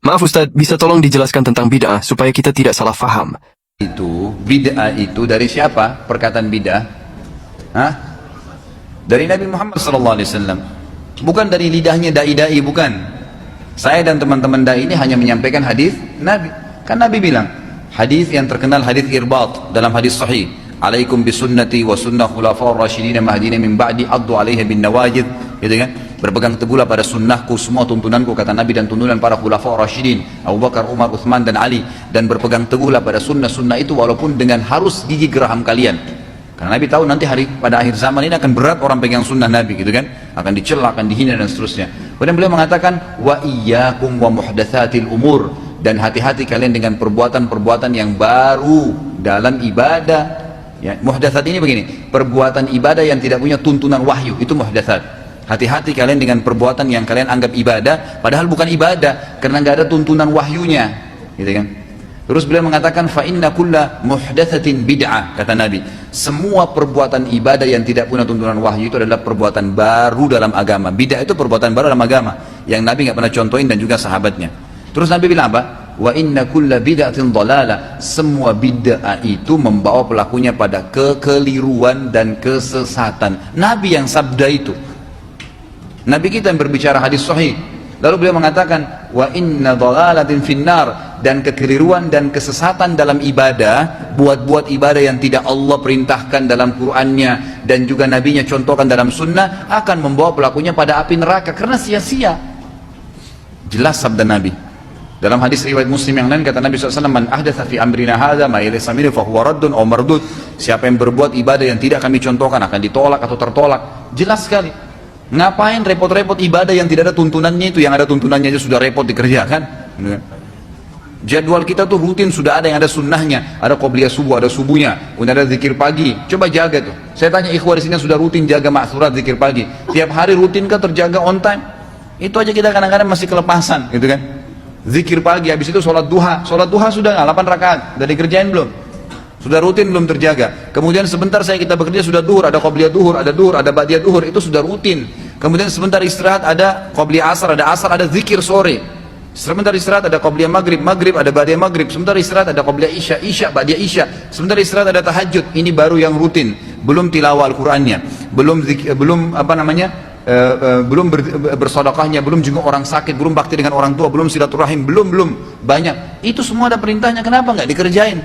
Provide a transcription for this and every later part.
Maaf Ustadz, bisa tolong dijelaskan tentang bid'ah supaya kita tidak salah faham. Bid'ah itu dari siapa? Perkataan bid'ah? Hah? Dari Nabi Muhammad SAW. Bukan dari lidahnya dai-dai, bukan. Saya dan teman-teman dai ini hanya menyampaikan hadis Nabi. Kan Nabi bilang, hadis yang terkenal hadis irbat dalam hadis sahih. Alaikum bisunnati wa sunnah khulafa'ur rasyidin mahdina min ba'di addu 'alaiha bin nawajid, gitu kan? Berpegang teguhlah pada sunnahku, semua tuntunanku, kata Nabi, dan tuntunan para khulafa'ur rasyidin, Abu Bakar, Umar, Uthman dan Ali, dan berpegang teguhlah pada sunnah-sunnah itu walaupun dengan harus gigi geraham kalian. Karena Nabi tahu nanti pada akhir zaman ini akan berat orang pegang sunnah Nabi, gitu kan? Akan dicela, akan dihina dan seterusnya. Kemudian beliau mengatakan wa iyyakum wa muhdatsatil umur, dan hati-hati kalian dengan perbuatan-perbuatan yang baru dalam ibadah. Ya, muhdatsat ini begini, perbuatan ibadah yang tidak punya tuntunan wahyu, itu muhdatsat. Hati-hati kalian dengan perbuatan yang kalian anggap ibadah padahal bukan ibadah karena nggak ada tuntunan wahyunya, gitu kan? Terus beliau mengatakan fa inna kulla muhdatsatin bid'ah, kata Nabi. Semua perbuatan ibadah yang tidak punya tuntunan wahyu itu adalah perbuatan baru dalam agama. Bid'ah itu perbuatan baru dalam agama yang Nabi nggak pernah contohin dan juga sahabatnya. Terus Nabi bilang apa? Wa inna kulla bid'atin dhalalah. Semua bid'ah itu membawa pelakunya pada kekeliruan dan kesesatan. Nabi yang sabda itu. Nabi kita yang berbicara hadis sahih. Lalu beliau mengatakan wa inna dhalalatin finnar, dan kekeliruan dan kesesatan dalam ibadah, buat ibadah yang tidak Allah perintahkan dalam Qur'annya dan juga Nabinya contohkan dalam sunnah, akan membawa pelakunya pada api neraka karena sia-sia. Jelas sabda Nabi. Dalam hadis riwayat Muslim yang lain kata Nabi SAW, man ahdatsa fi amrina hadza ma laysa minhu fa huwa raddun aw mardud. Siapa yang berbuat ibadah yang tidak kami contohkan akan ditolak atau tertolak. Jelas sekali. Ngapain repot-repot ibadah yang tidak ada tuntunannya itu, yang ada tuntunannya aja sudah repot dikerjakan. Jadwal kita tuh rutin sudah ada yang ada sunnahnya, ada qobliyah subuh, ada subuhnya, kemudian ada zikir pagi. Coba jaga tuh. Saya tanya ikhwah di sini sudah rutin jaga ma'thurat zikir pagi. Tiap hari rutin kan terjaga on time? Itu aja kita kadang-kadang masih kelepasan, gitu kan? Zikir pagi, habis itu sholat duha. Sholat duha sudah nggak? 8 rakaat, udah dikerjain belum? Sudah rutin belum terjaga? Kemudian sebentar kita bekerja sudah duhur, ada qobliyah duhur, ada ba'diyah duhur, itu sudah rutin. Kemudian sebentar istirahat ada qobliyah asar, ada zikir sore. Sebentar istirahat ada qobliyah maghrib, ada ba'diyah maghrib. Sebentar istirahat ada qobliyah isya, ba'diyah isya. Sebentar istirahat ada tahajud. Ini baru yang rutin. Belum tilawah Al-Qur'annya, belum bersedekahnya, belum juga orang sakit, belum bakti dengan orang tua, belum silaturahim, belum banyak. Itu semua ada perintahnya, kenapa nggak dikerjain?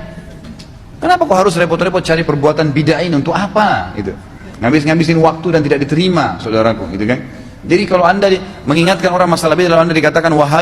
Kenapa kok harus repot-repot cari perbuatan bid'ah ini, untuk apa? Gitu. Ngabisin waktu dan tidak diterima, saudaraku, gitu kan? Jadi kalau anda mengingatkan orang masalah bid'ah, kalau anda dikatakan Wahabi,